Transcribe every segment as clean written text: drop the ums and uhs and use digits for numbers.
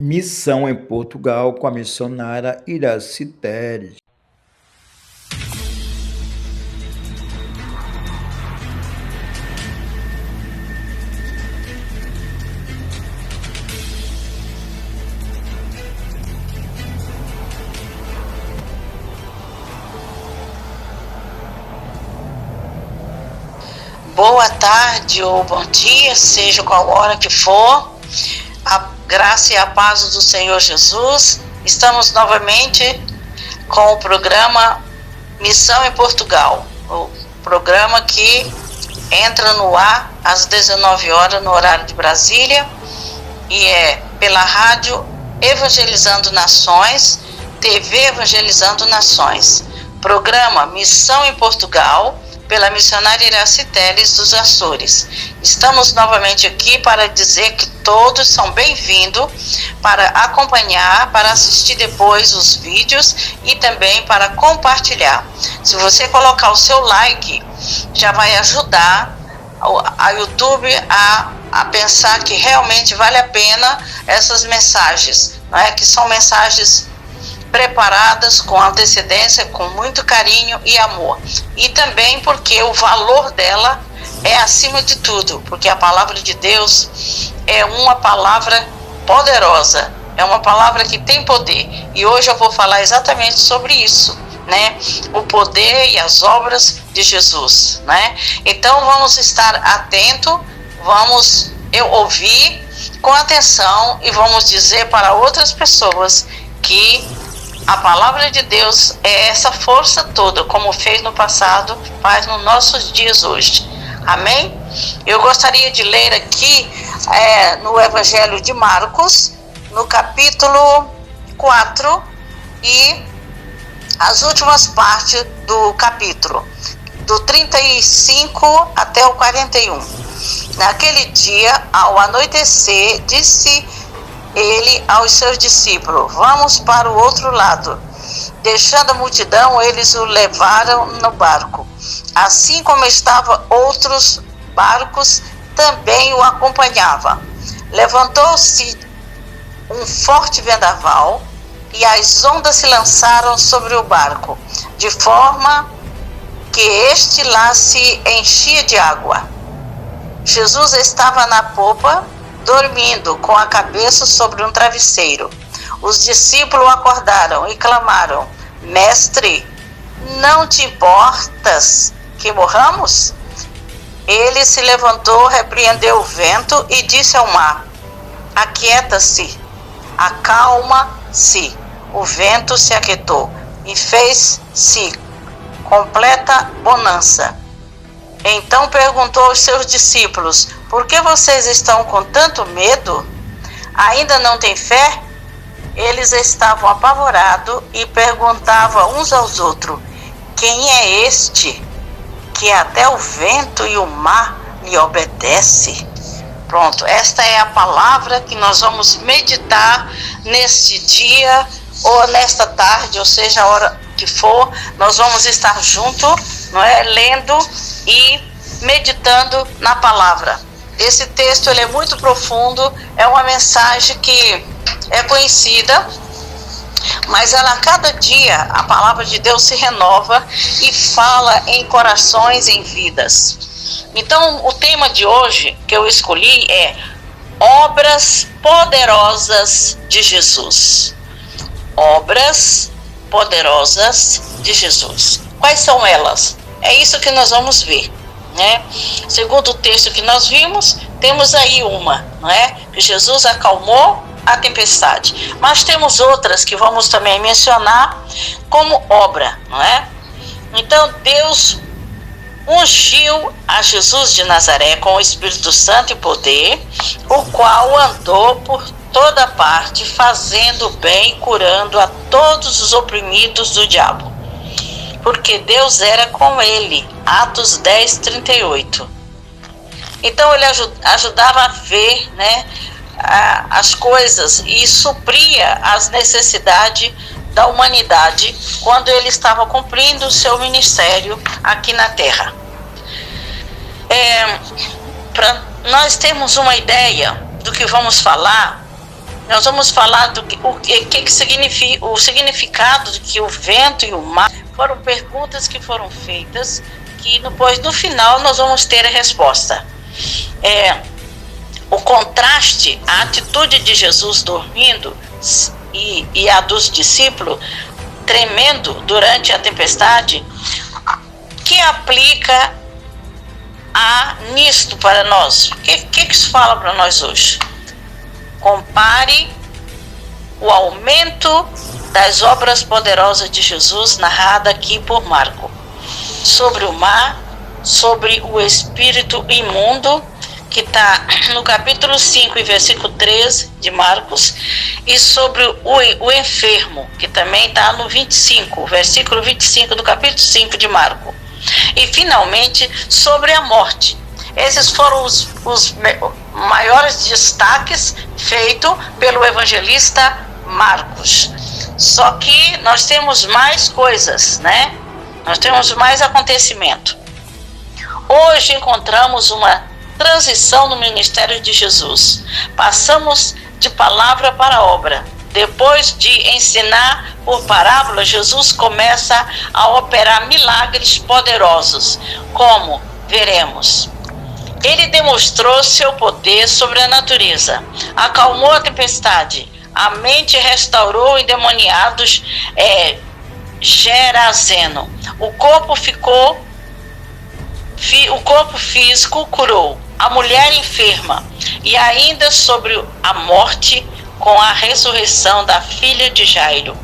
Missão em Portugal com a missionária Iraci Teres. Boa tarde ou bom dia, seja qual hora que for, a graça e a paz do Senhor Jesus. Estamos novamente com o programa Missão em Portugal, o programa que entra no ar às 19 horas no horário de Brasília e é pela rádio Evangelizando Nações, TV Evangelizando Nações. Programa Missão em Portugal, pela missionária Iraci Teres dos Açores. Estamos novamente aqui para dizer que todos são bem-vindos para acompanhar, para assistir depois os vídeos e também para compartilhar. Se você colocar o seu like, já vai ajudar a YouTube a pensar que realmente vale a pena essas mensagens, não é? Que são mensagens preparadas com antecedência, com muito carinho e amor. E também porque o valor dela é acima de tudo, porque a palavra de Deus é uma palavra poderosa, é uma palavra que tem poder. E hoje eu vou falar exatamente sobre isso, né? O poder e as obras de Jesus, né? Então vamos estar atento, vamos ouvir com atenção e vamos dizer para outras pessoas que a palavra de Deus é essa força toda, como fez no passado, faz nos nossos dias hoje. Amém? Eu gostaria de ler aqui no Evangelho de Marcos, no capítulo 4 e as últimas partes do capítulo, do 35 até o 41. Naquele dia, ao anoitecer, disse ele aos seus discípulos: vamos para o outro lado. Deixando a multidão, eles o levaram no barco. Assim como estavam outros barcos, também o acompanhavam. Levantou-se um forte vendaval e as ondas se lançaram sobre o barco, de forma que este lá se enchia de água. Jesus estava na popa, dormindo com a cabeça sobre um travesseiro. Os discípulos acordaram e clamaram: Mestre, não te importas que morramos? Ele se levantou, repreendeu o vento e disse ao mar: Aquieta-se, acalma-se. O vento se aquietou e fez-se completa bonança. Então perguntou aos seus discípulos: por que vocês estão com tanto medo? Ainda não têm fé? Eles estavam apavorados e perguntavam uns aos outros: quem é este que até o vento e o mar lhe obedece? Pronto, esta é a palavra que nós vamos meditar neste dia ou nesta tarde, ou seja, a hora que for, nós vamos estar juntos, não é? Lendo e meditando na palavra. Esse texto ele é muito profundo, é uma mensagem que é conhecida, mas ela a cada dia, a palavra de Deus se renova e fala em corações, em vidas. Então o tema de hoje que eu escolhi é Obras Poderosas de Jesus. Obras poderosas de Jesus. Quais são elas? É isso que nós vamos ver, né? Segundo o texto que nós vimos, temos aí uma, não é? Que Jesus acalmou a tempestade. Mas temos outras que vamos também mencionar como obra, não é? Então Deus ungiu a Jesus de Nazaré com o Espírito Santo e poder, o qual andou por toda parte, fazendo bem, curando a todos os oprimidos do diabo, porque Deus era com ele. Atos 10, 38. Então ele ajudava a ver, né, as coisas e supria as necessidades da humanidade quando ele estava cumprindo o seu ministério aqui na terra. Para nós termos uma ideia do que vamos falar, nós vamos falar do que significa, o significado de que o vento e o mar foram perguntas que foram feitas, que depois, no final, nós vamos ter a resposta. O contraste, a atitude de Jesus dormindo e a dos discípulos tremendo durante a tempestade, que aplica nisto para nós. O que isso fala para nós hoje? Compare o aumento das obras poderosas de Jesus, narrada aqui por Marco, sobre o mar, sobre o espírito imundo, que está no capítulo 5 e versículo 13 de Marcos, e sobre o enfermo, que também está no 25, versículo 25 do capítulo 5 de Marcos. E finalmente sobre a morte. Esses foram os maiores destaques feitos pelo evangelista Marcos. Só que nós temos mais coisas, né? Nós temos mais acontecimento. Hoje encontramos uma transição no ministério de Jesus. Passamos de palavra para obra. Depois de ensinar por parábola, Jesus começa a operar milagres poderosos, como veremos. Ele demonstrou seu poder sobre a natureza, acalmou a tempestade, a mente restaurou endemoniados Gerazeno. O corpo físico curou a mulher enferma, e ainda sobre a morte, com a ressurreição da filha de Jairo.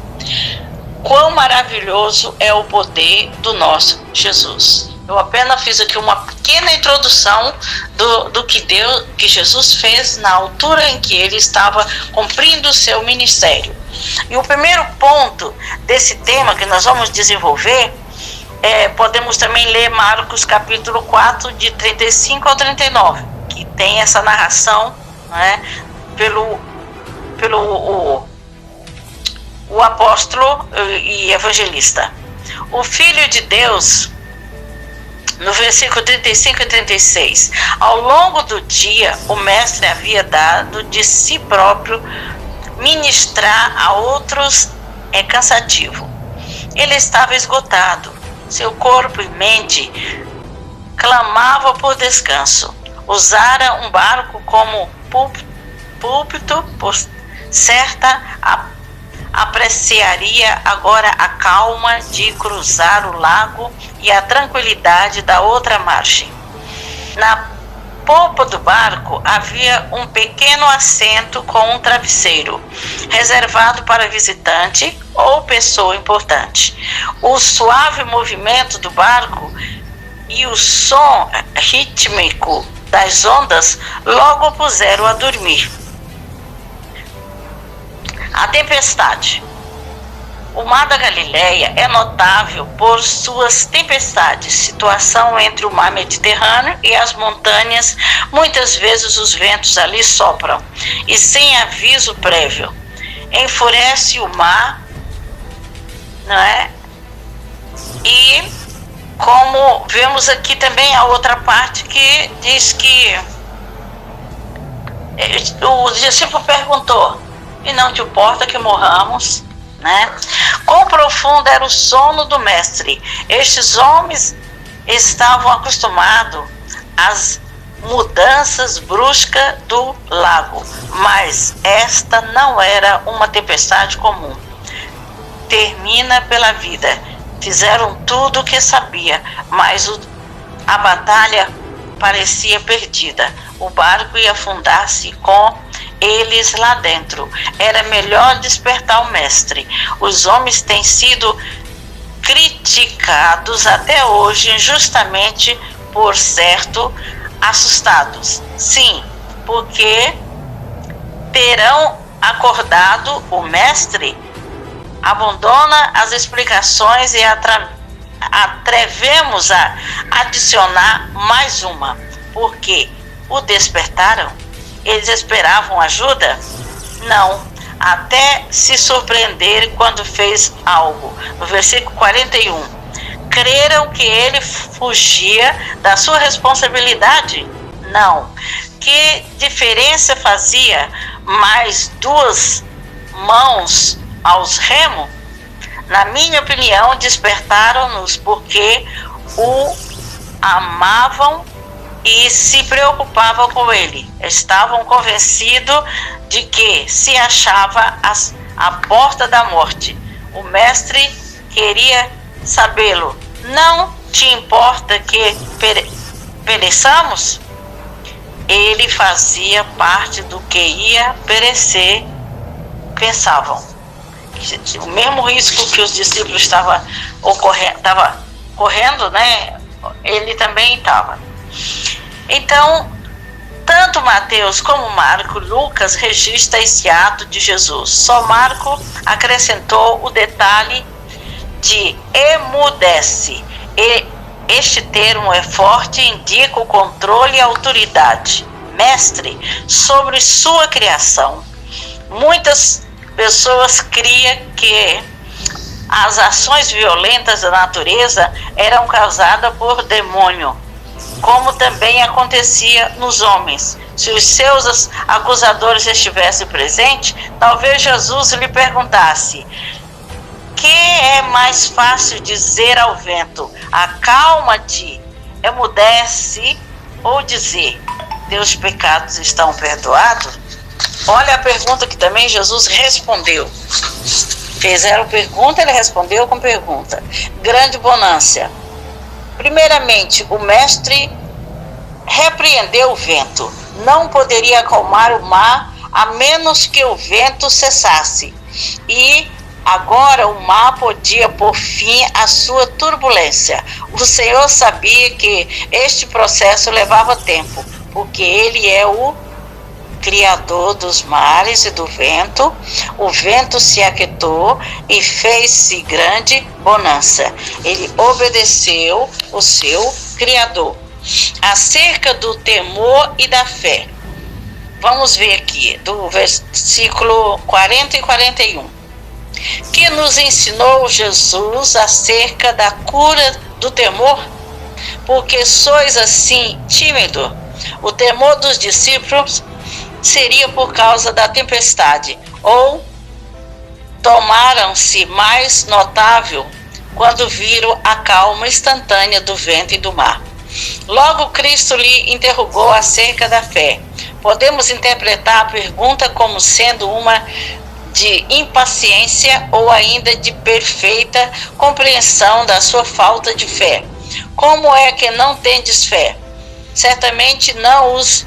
Quão maravilhoso é o poder do nosso Jesus. Eu apenas fiz aqui uma pequena introdução do que Jesus fez na altura em que ele estava cumprindo o seu ministério. E o primeiro ponto desse tema que nós vamos desenvolver, podemos também ler Marcos capítulo 4, de 35 ao 39, que tem essa narração, né, pelo apóstolo e evangelista. O Filho de Deus, no versículo 35 e 36, ao longo do dia, o mestre havia dado de si próprio ministrar a outros cansativo. Ele estava esgotado, seu corpo e mente clamavam por descanso. Usara um barco como púlpito, por certa apreciaria agora a calma de cruzar o lago e a tranquilidade da outra margem. Na popa do barco havia um pequeno assento com um travesseiro, reservado para visitante ou pessoa importante. O suave movimento do barco e o som rítmico das ondas logo puseram a dormir. A tempestade. O mar da Galileia é notável por suas tempestades, situação entre o mar Mediterrâneo e as montanhas. Muitas vezes os ventos ali sopram e sem aviso prévio enfurece o mar, não é? E como vemos aqui também a outra parte que diz que o discípulo perguntou: e não te importa que morramos? Né? Quão profundo era o sono do mestre. Estes homens estavam acostumados às mudanças bruscas do lago, mas esta não era uma tempestade comum. Termina pela vida. Fizeram tudo o que sabia, mas a batalha parecia perdida. O barco ia afundar-se com eles lá dentro. Era melhor despertar o mestre. Os homens têm sido criticados até hoje injustamente, por certo, assustados. Sim, porque terão acordado o mestre. Abandona as explicações e atrevemos a adicionar mais uma. Porque o despertaram? Eles esperavam ajuda? Não, até se surpreender quando fez algo. No versículo 41, creram que ele fugia da sua responsabilidade? Não. Que diferença fazia mais duas mãos aos remos, na minha opinião, despertaram-nos porque o amavam e se preocupavam com ele. Estavam convencidos de que se achava à porta da morte. O mestre queria sabê-lo. Não te importa que pereçamos? Ele fazia parte do que ia perecer, pensavam. O mesmo risco que os discípulos estavam correndo, né? Ele também estava. Então, tanto Mateus como Marco, Lucas registra esse ato de Jesus. Só Marco acrescentou o detalhe de emudece. Este termo é forte e indica o controle e autoridade, mestre, sobre sua criação. Muitas pessoas criam que as ações violentas da natureza eram causadas por demônio, como também acontecia nos homens. Se os seus acusadores estivessem presentes, talvez Jesus lhe perguntasse: que é mais fácil dizer ao vento, acalma-te, emudece, ou dizer, teus pecados estão perdoados? Olha a pergunta que também Jesus respondeu. Fizeram pergunta, ele respondeu com pergunta. Grande bonança. Primeiramente, o mestre repreendeu o vento. Não poderia acalmar o mar a menos que o vento cessasse. E agora o mar podia pôr fim à sua turbulência. O Senhor sabia que este processo levava tempo, porque Ele é o Criador dos mares e do vento. O vento se aquietou e fez-se grande bonança. Ele obedeceu o seu Criador. Acerca do temor e da fé. Vamos ver aqui, do versículo 40 e 41. Que nos ensinou Jesus acerca da cura do temor? Porque sois assim tímido. O temor dos discípulos seria por causa da tempestade, ou tomaram-se mais notável quando viram a calma instantânea do vento e do mar. Logo Cristo lhe interrogou acerca da fé. Podemos interpretar a pergunta como sendo uma de impaciência ou ainda de perfeita compreensão da sua falta de fé. Como é que não tendes fé? Certamente não os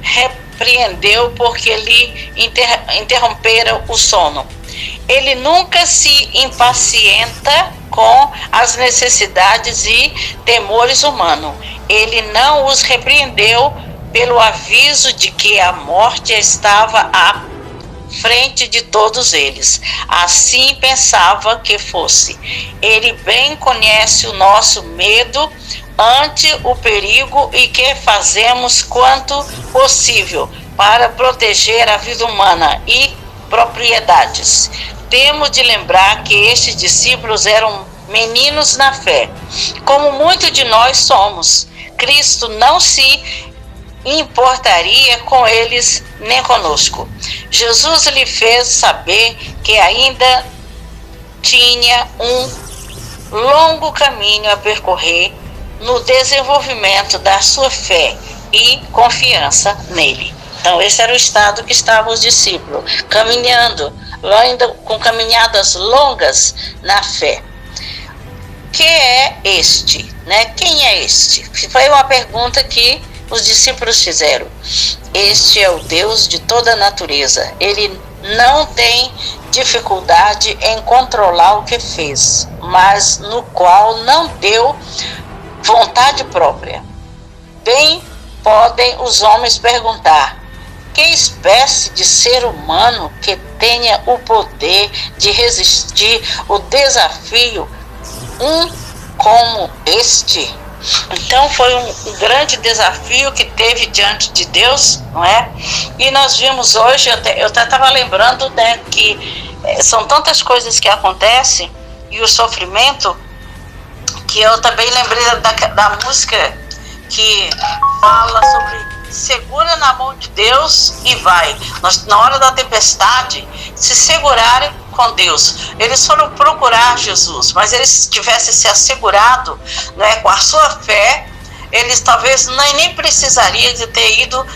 repreendeu porque lhe interromperam o sono. Ele nunca se impacienta com as necessidades e temores humanos. Ele não os repreendeu pelo aviso de que a morte estava à frente de todos eles. Assim pensava que fosse. Ele bem conhece o nosso medo ante o perigo e que fazemos quanto possível para proteger a vida humana e propriedades. Temos de lembrar que estes discípulos eram meninos na fé, como muitos de nós somos. Cristo não se importaria com eles nem conosco. Jesus lhe fez saber que ainda tinha um longo caminho a percorrer no desenvolvimento da sua fé e confiança nele. Então esse era o estado que estavam os discípulos, caminhando, ainda com caminhadas longas na fé. Que é este? Né? Quem é este? Foi uma pergunta que os discípulos fizeram. Este é o Deus de toda a natureza. Ele não tem dificuldade em controlar o que fez, mas no qual não deu vontade própria. Bem podem os homens perguntar: que espécie de ser humano que tenha o poder de resistir o desafio como este? Então foi um grande desafio que teve diante de Deus, não é? E nós vimos hoje, eu até estava lembrando, né, que são tantas coisas que acontecem e o sofrimento, que eu também lembrei da música que fala sobre segura na mão de Deus e vai. Na hora da tempestade, se segurarem com Deus. Eles foram procurar Jesus, mas eles tivessem se assegurado, né, com a sua fé, eles talvez nem precisariam de ter ido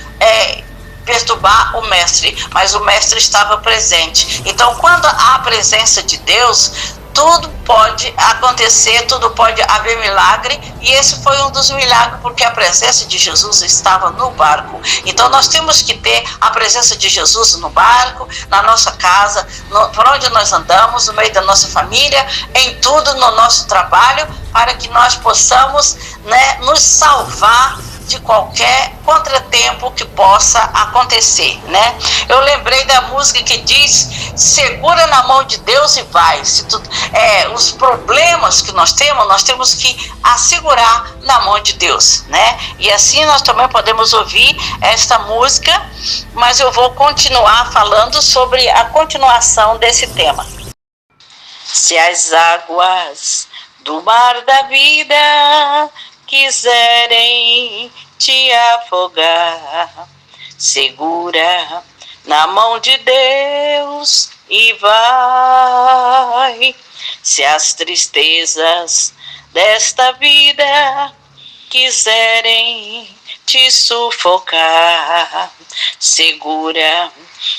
perturbar o mestre, mas o mestre estava presente. Então, quando há a presença de Deus, tudo pode acontecer, tudo pode haver milagre, e esse foi um dos milagres, porque a presença de Jesus estava no barco. Então nós temos que ter a presença de Jesus no barco, na nossa casa, por onde nós andamos, no meio da nossa família, em tudo, no nosso trabalho, para que nós possamos, né, nos salvar de qualquer contratempo que possa acontecer, né? Eu lembrei da música que diz: segura na mão de Deus e vai. Os problemas que nós temos que assegurar na mão de Deus, né? E assim nós também podemos ouvir esta música, mas eu vou continuar falando sobre a continuação desse tema. Se as águas do mar da vida quiserem te afogar, segura na mão de Deus e vai. Se as tristezas desta vida quiserem te sufocar, segura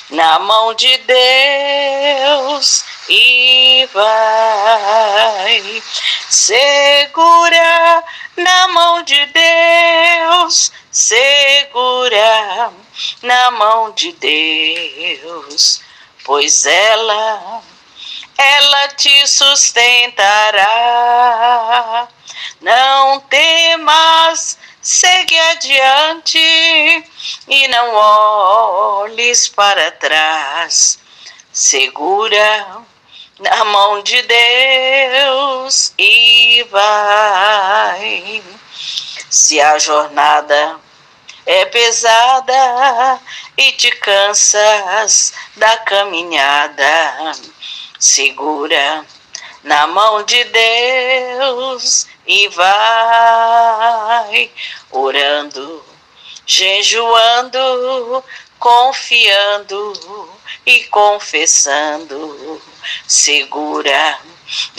na mão de Deus e vai. Segura na mão de Deus, segura na mão de Deus, pois ela te sustentará. Não temas, segue adiante e não olhes para trás. Segura na mão de Deus e vai. Se a jornada é pesada e te cansas da caminhada, segura na mão de Deus e vai. Orando, jejuando, confiando e confessando, segura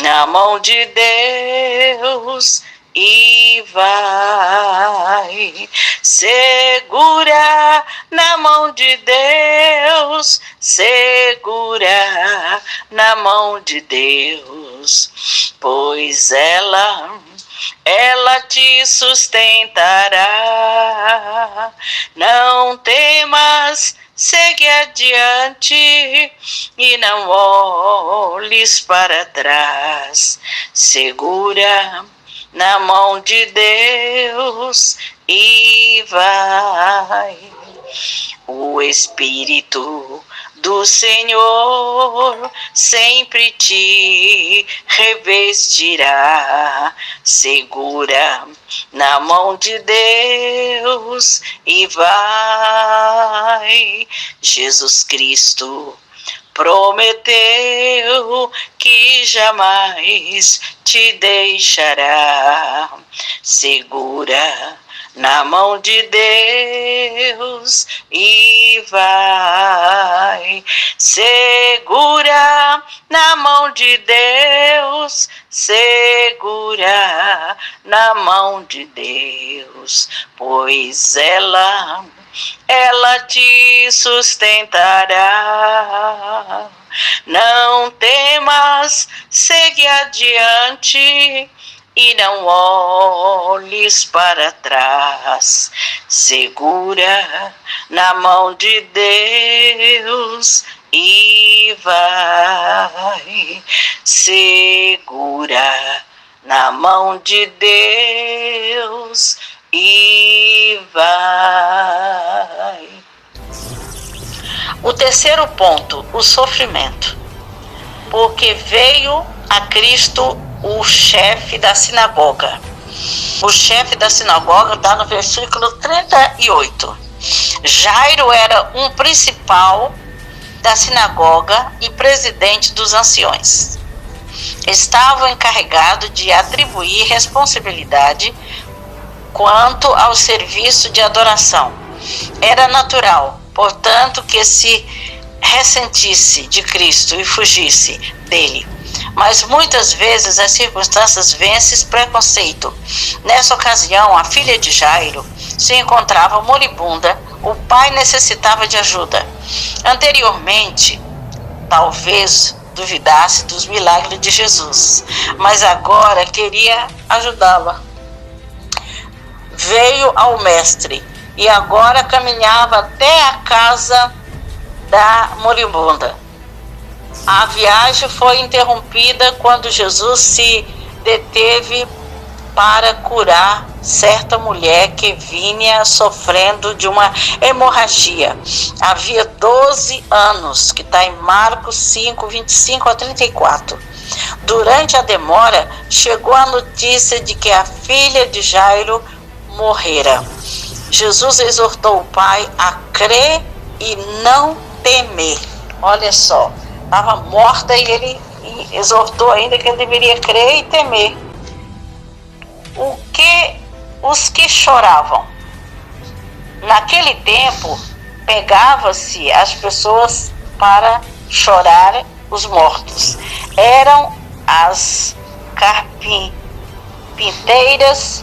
na mão de Deus e vai. Segura na mão de Deus, segura na mão de Deus, pois ela te sustentará. Não temas, segue adiante e não olhes para trás. Segura na mão de Deus e vai. O Espírito do Senhor sempre te revestirá. Segura na mão de Deus e vai. Jesus Cristo prometeu que jamais te deixará. Segura na mão de Deus e vai. Segura na mão de Deus, segura na mão de Deus, pois ela te sustentará. Não temas, segue adiante e não olhes para trás. Segura na mão de Deus e vai. Segura na mão de Deus e vai. O terceiro ponto, o sofrimento. Porque veio a Cristo o chefe da sinagoga. O chefe da sinagoga está no versículo 38. Jairo era um principal da sinagoga e presidente dos anciões. Estava encarregado de atribuir responsabilidade quanto ao serviço de adoração. Era natural, portanto, que se ressentisse de Cristo e fugisse dele. Mas muitas vezes as circunstâncias vencem esse preconceito. Nessa ocasião, a filha de Jairo se encontrava moribunda, o pai necessitava de ajuda. Anteriormente, talvez duvidasse dos milagres de Jesus, mas agora queria ajudá-la. Veio ao mestre e agora caminhava até a casa da moribunda. A viagem foi interrompida quando Jesus se deteve para curar certa mulher que vinha sofrendo de uma hemorragia. Havia 12 anos, que está em Marcos 5, 25 a 34. Durante a demora, chegou a notícia de que a filha de Jairo morrera. Jesus exortou o pai a crer e não temer. Olha só, estava morta e ele exortou ainda que ele deveria crer e temer. Os que choravam. Naquele tempo, pegava-se as pessoas para chorar os mortos. Eram as carpinteiras.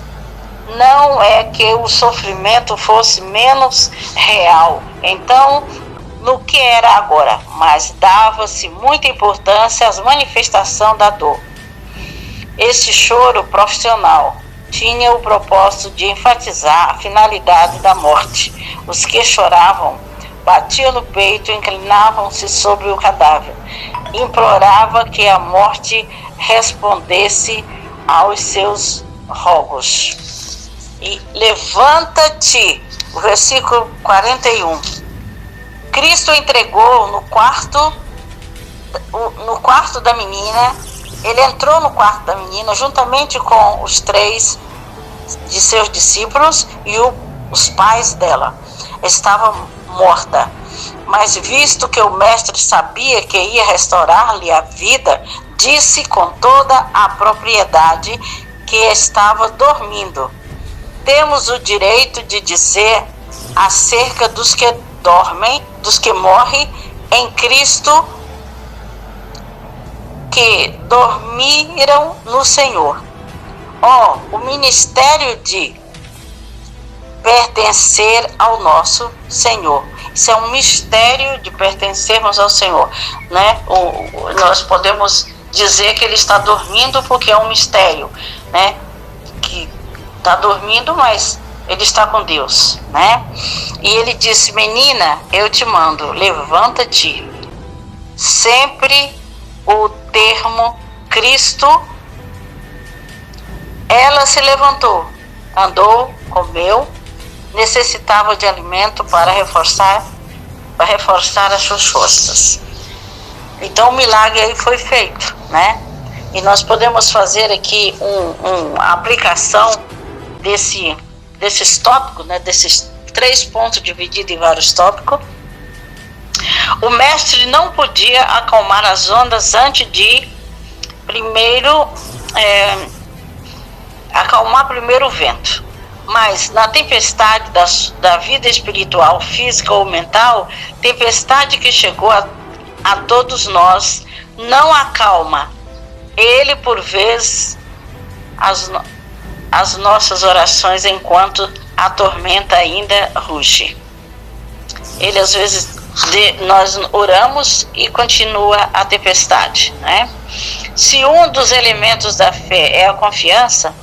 Não é que o sofrimento fosse menos real. Então, no que era agora, mas dava-se muita importância às manifestações da dor. Esse choro profissional tinha o propósito de enfatizar a finalidade da morte. Os que choravam batiam no peito, inclinavam-se sobre o cadáver, implorava que a morte respondesse aos seus rogos. E levanta-te, o versículo 41. Cristo entregou no quarto da menina. Ele entrou no quarto da menina juntamente com os 3 de seus discípulos e os pais dela. Estava morta, mas visto que o mestre sabia que ia restaurar-lhe a vida, disse com toda a propriedade que estava dormindo. Temos o direito de dizer acerca dos que dormem, dos que morrem em Cristo, que dormiram no Senhor. O ministério de pertencer ao nosso Senhor. Isso é um mistério de pertencermos ao Senhor, né? Nós podemos dizer que ele está dormindo porque é um mistério, né? Que está dormindo, mas ele está com Deus, né? E ele disse: menina, eu te mando, levanta-te. Sempre o termo Cristo. Ela se levantou, andou, comeu, necessitava de alimento para reforçar as suas forças. Então o milagre aí foi feito, né? E nós podemos fazer aqui uma aplicação desses tópicos, né? Desses 3 pontos divididos em vários tópicos. O mestre não podia acalmar as ondas antes de acalmar primeiro o vento. Mas na tempestade da vida espiritual, física ou mental, tempestade que chegou a todos nós, não acalma. Ele, por vezes, as nossas orações enquanto a tormenta ainda ruge. Ele, às vezes, nós oramos e continua a tempestade, né? Se um dos elementos da fé é a confiança,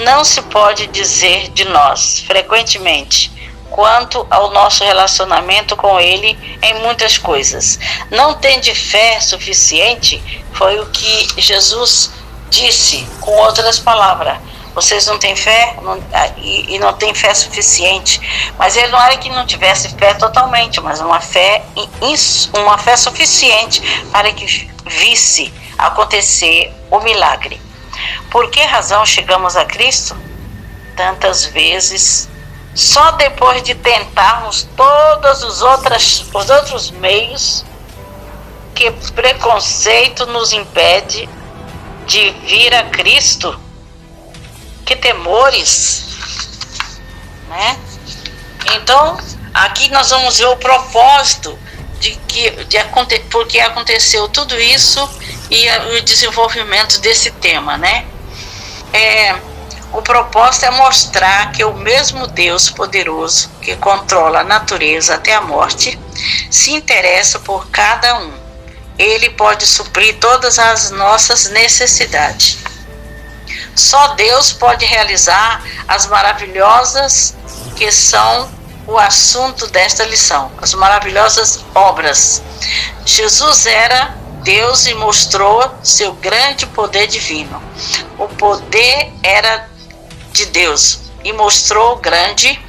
não se pode dizer de nós, frequentemente, quanto ao nosso relacionamento com Ele em muitas coisas. Não tende fé suficiente, foi o que Jesus disse, com outras palavras. Vocês não têm fé e não têm fé suficiente. Mas ele não era que não tivesse fé totalmente, mas uma fé suficiente para que visse acontecer o milagre. Por que razão chegamos a Cristo? Tantas vezes, só depois de tentarmos todos os outros meios, que preconceito nos impede de vir a Cristo. Que temores, né? Então, aqui nós vamos ver o propósito por que aconteceu tudo isso e o desenvolvimento desse tema, né? O propósito é mostrar que o mesmo Deus poderoso que controla a natureza até a morte se interessa por cada um. Ele pode suprir todas as nossas necessidades. Só Deus pode realizar as maravilhosas que são o assunto desta lição, as maravilhosas obras. Jesus era Deus e mostrou seu grande poder divino. O poder era de Deus e mostrou grande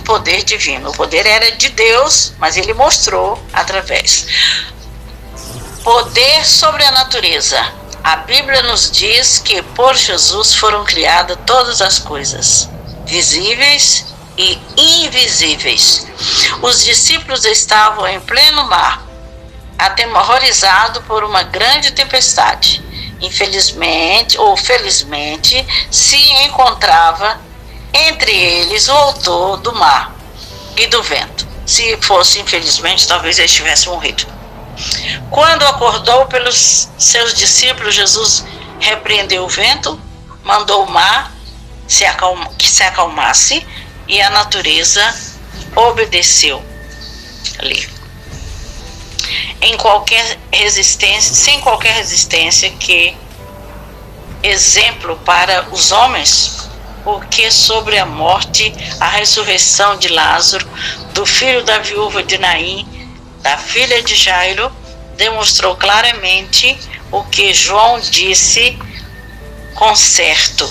poder divino. O poder era de Deus, mas ele mostrou através. Poder sobre a natureza. A Bíblia nos diz que por Jesus foram criadas todas as coisas, visíveis e invisíveis. Os discípulos estavam em pleno mar, atemorizados por uma grande tempestade. Infelizmente ou felizmente, se encontrava entre eles o autor do mar e do vento. Se fosse infelizmente, talvez eles tivessem morrido. Quando acordou pelos seus discípulos, Jesus repreendeu o vento, mandou o mar que se acalmasse e a natureza obedeceu ali. Sem qualquer resistência, que exemplo para os homens, porque sobre a morte, a ressurreição de Lázaro, do filho da viúva de Naim, da filha de Jairo, demonstrou claramente o que João disse com certo.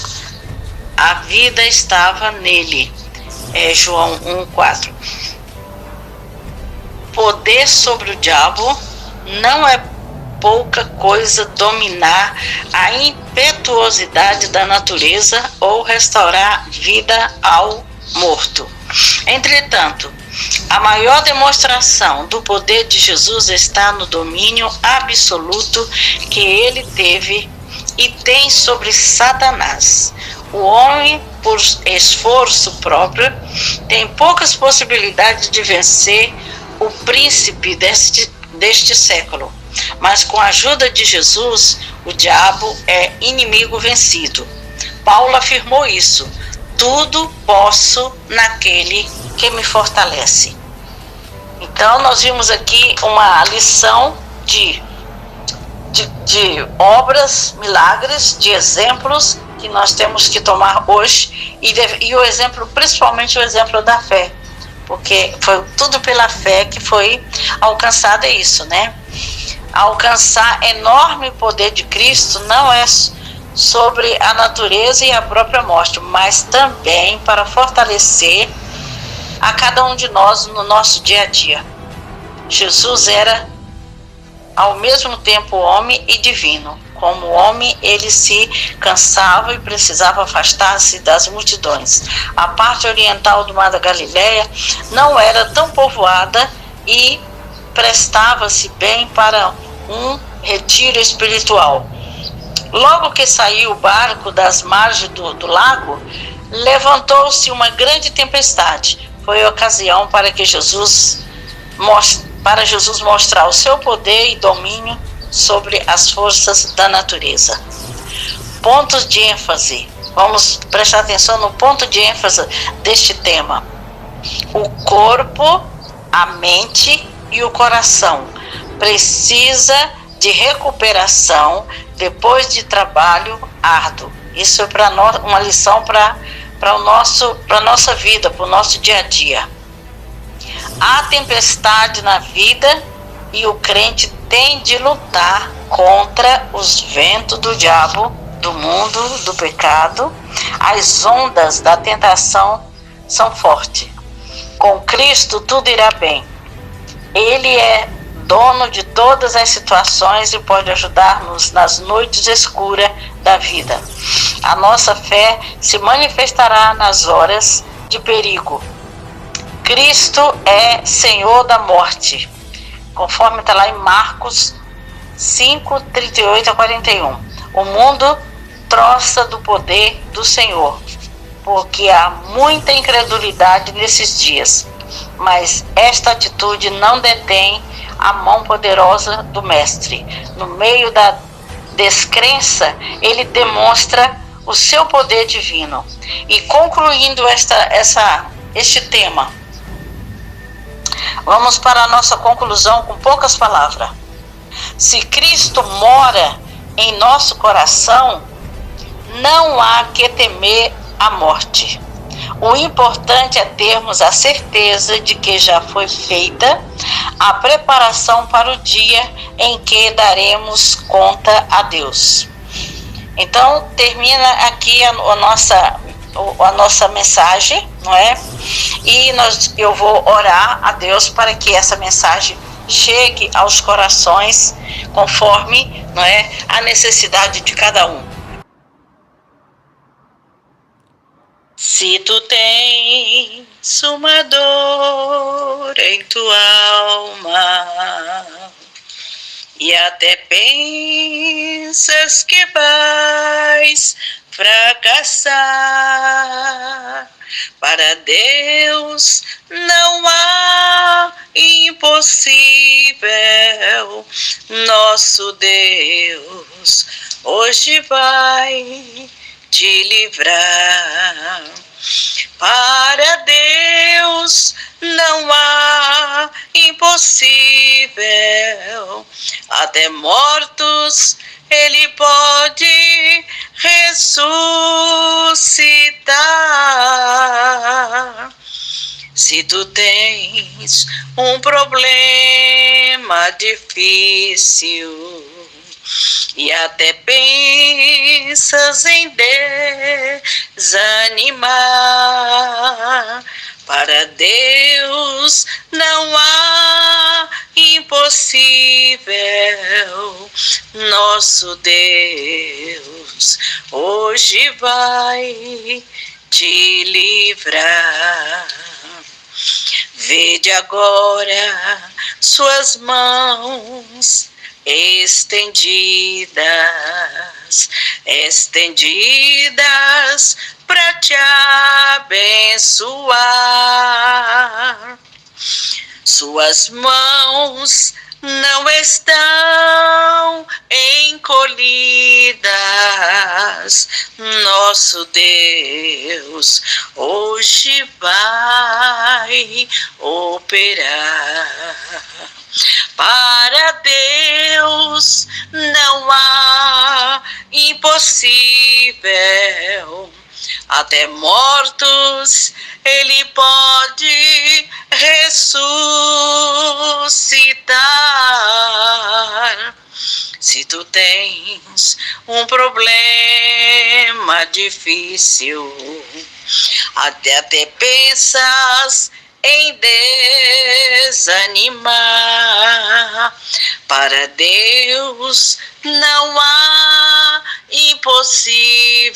A vida estava nele. João 1,4. Poder sobre o diabo. Não é pouca coisa dominar a impetuosidade da natureza ou restaurar vida ao morto. Entretanto, a maior demonstração do poder de Jesus está no domínio absoluto que ele teve e tem sobre Satanás. O homem, por esforço próprio, tem poucas possibilidades de vencer o príncipe deste século. Mas com a ajuda de Jesus, o diabo é inimigo vencido. Paulo afirmou isso. Tudo posso naquele que me fortalece. Então, nós vimos aqui uma lição de obras, milagres, de exemplos que nós temos que tomar hoje. E o exemplo, principalmente o exemplo da fé. Porque foi tudo pela fé que foi alcançado isso, né? Alcançar enorme poder de Cristo não é sobre a natureza e a própria morte, mas também para fortalecer a cada um de nós no nosso dia a dia. Jesus era ao mesmo tempo homem e divino. Como homem, ele se cansava e precisava afastar-se das multidões. A parte oriental do Mar da Galileia não era tão povoada e prestava-se bem para um retiro espiritual. Logo que saiu o barco das margens do lago, levantou-se uma grande tempestade. Foi a ocasião para Jesus mostrar o seu poder e domínio sobre as forças da natureza. Pontos de ênfase. Vamos prestar atenção no ponto de ênfase deste tema. O corpo, a mente e o coração precisa de recuperação depois de trabalho árduo. Isso é para nós uma lição para a nossa vida, para o nosso dia a dia. Há tempestade na vida e o crente tem de lutar contra os ventos do diabo, do mundo, do pecado. As ondas da tentação são fortes. Com Cristo tudo irá bem. Ele é dono de todas as situações e pode ajudar-nos nas noites escuras da vida. A nossa fé se manifestará nas horas de perigo. Cristo é Senhor da morte, conforme está lá em Marcos 5, 38 a 41. O mundo troça do poder do Senhor. porque há muita incredulidade nesses dias. Mas esta atitude não detém a mão poderosa do Mestre. No meio da descrença, ele demonstra o seu poder divino. E concluindo este tema, vamos para a nossa conclusão com poucas palavras. Se Cristo mora em nosso coração, não há que temer a morte. O importante é termos a certeza de que já foi feita a preparação para o dia em que daremos conta a Deus. Então, termina aqui a nossa mensagem, não é? E eu vou orar a Deus para que essa mensagem chegue aos corações conforme, não é, a necessidade de cada um. Se tu tens uma dor em tua alma e até pensas que vais fracassar, para Deus não há impossível. Nosso Deus hoje vai te livrar. Para Deus não há impossível. Até mortos Ele pode ressuscitar. Se tu tens um problema difícil e até pensas em desanimar, para Deus não há impossível. Nosso Deus hoje vai te livrar. Vede agora suas mãos estendidas para te abençoar. Suas mãos não estão encolhidas. Nosso Deus hoje vai operar. Para Deus não há impossível. Até mortos Ele pode ressuscitar. Se tu tens um problema difícil, até pensas em desanimar, para Deus não há impossível.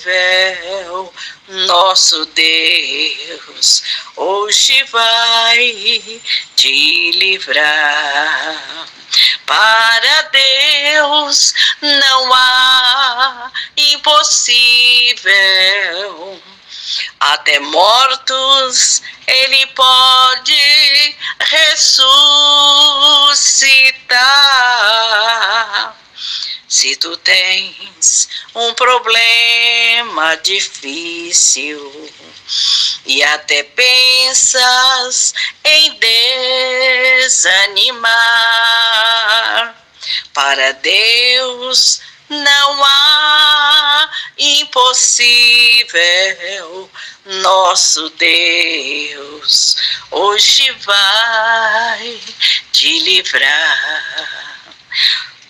Nosso Deus hoje vai te livrar. Para Deus não há impossível. Até mortos Ele pode ressuscitar. Se tu tens um problema difícil e até pensas em desanimar, para Deus não há impossível. Nosso Deus hoje vai te livrar.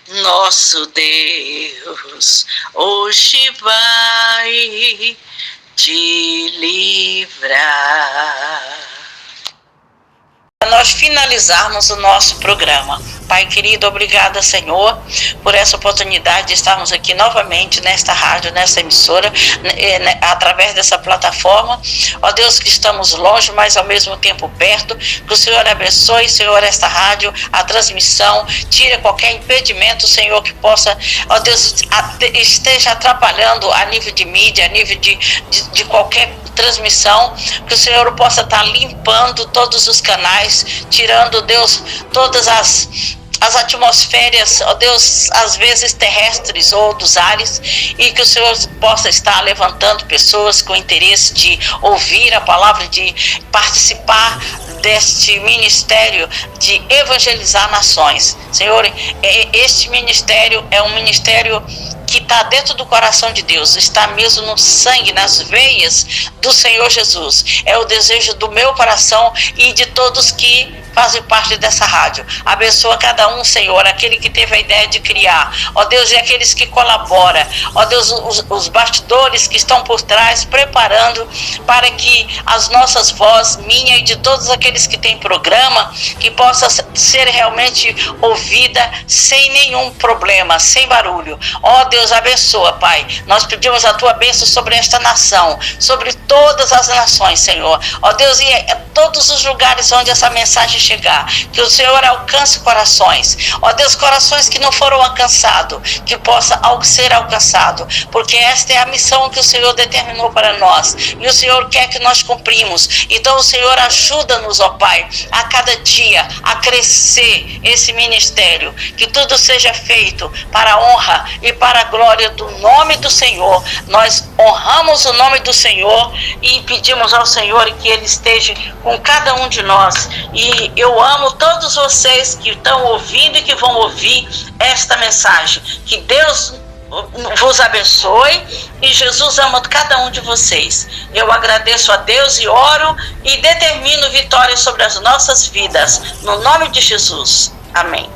Nosso Deus hoje vai te livrar. Para nós finalizarmos o nosso programa. Pai querido, obrigada, Senhor, por essa oportunidade de estarmos aqui novamente nesta rádio, nessa emissora, através dessa plataforma. Ó Deus, que estamos longe, mas ao mesmo tempo perto. Que o Senhor abençoe, Senhor, esta rádio, a transmissão, tire qualquer impedimento, Senhor, que possa, ó Deus, esteja atrapalhando a nível de mídia, a nível de qualquer transmissão, que o Senhor possa estar limpando todos os canais, tirando, Deus, todas as atmosferas, ó Deus, às vezes terrestres ou dos ares, e que o Senhor possa estar levantando pessoas com interesse de ouvir a palavra, de participar deste ministério de evangelizar nações. Senhor, este ministério é um ministério que está dentro do coração de Deus, está mesmo no sangue, nas veias do Senhor Jesus. É o desejo do meu coração e de todos que fazem parte dessa rádio. Abençoa cada um, Senhor, aquele que teve a ideia de criar, ó Deus, e aqueles que colaboram, ó Deus, os bastidores que estão por trás, preparando para que as nossas vozes, minha e de todos aqueles que têm programa, que possa ser realmente ouvida sem nenhum problema, sem barulho. Ó Deus, abençoa, Pai. Nós pedimos a tua bênção sobre esta nação, sobre todas as nações, Senhor. Ó Deus, e todos os lugares onde essa mensagem chegar, que o Senhor alcance corações, ó Deus, corações que não foram alcançados, que possa ser alcançado, porque esta é a missão que o Senhor determinou para nós, e o Senhor quer que nós cumprimos. Então o Senhor ajuda-nos, ó Pai, a cada dia a crescer esse ministério, que tudo seja feito para a honra e para a glória do nome do Senhor. Nós honramos o nome do Senhor e pedimos ao Senhor que Ele esteja com cada um de nós. E eu amo todos vocês que estão ouvindo e que vão ouvir esta mensagem. Que Deus vos abençoe e Jesus ama cada um de vocês. Eu agradeço a Deus e oro e determino vitória sobre as nossas vidas. No nome de Jesus. Amém.